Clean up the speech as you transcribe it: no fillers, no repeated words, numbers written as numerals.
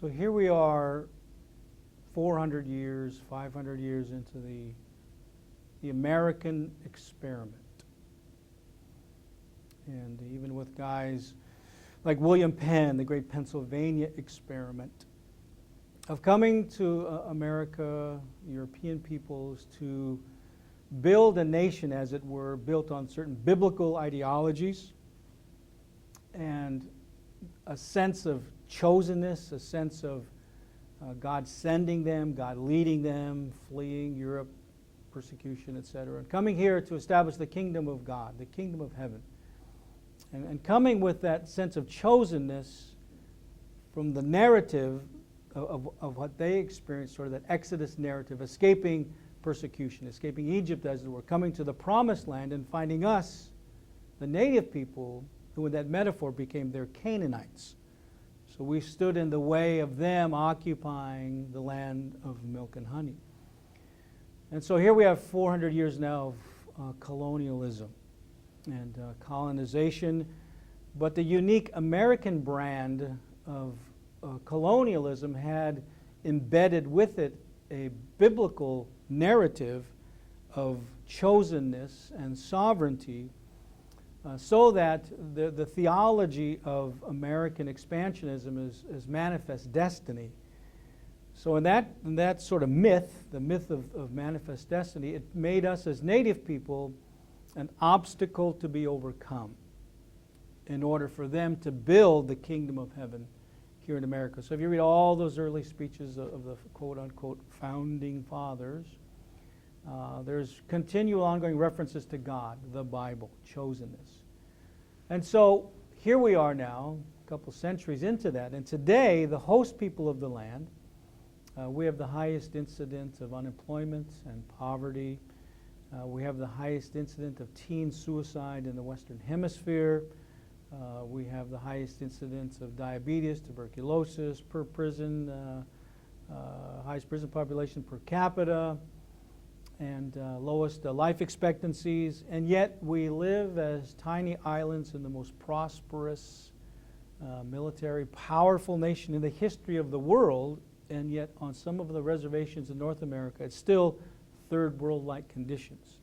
So here we are 400 years, 500 years into the American experiment. And even with guys like William Penn, the great Pennsylvania experiment, of coming to America, European peoples, to build a nation, as it were, built on certain biblical ideologies and a sense of chosenness, a sense of God sending them, God leading them, fleeing Europe, persecution, etc., and coming here to establish the kingdom of God, the kingdom of heaven. And coming with that sense of chosenness from the narrative of what they experienced, sort of that Exodus narrative, escaping persecution, escaping Egypt, as it were, coming to the promised land and finding us, the native people, who in that metaphor became their Canaanites. So we stood in the way of them occupying the land of milk and honey. And so here we have 400 years now of colonialism and colonization, but the unique American brand of colonialism had embedded with it a biblical narrative of chosenness and sovereignty, so that the theology of American expansionism is manifest destiny. So in that sort of myth, the myth of manifest destiny, it made us as native people an obstacle to be overcome in order for them to build the kingdom of heaven here in America. So if you read all those early speeches of the quote-unquote founding fathers, there's continual ongoing references to God, the Bible, chosenness. And so here we are now, a couple centuries into that, and today the host people of the land, we have the highest incidence of unemployment and poverty. We have the highest incidence of teen suicide in the Western Hemisphere. We have the highest incidence of diabetes, tuberculosis per prison, highest prison population per capita, and lowest life expectancies. And yet we live as tiny islands in the most prosperous, military, powerful nation in the history of the world. And yet on some of the reservations in North America, it's still third world-like conditions.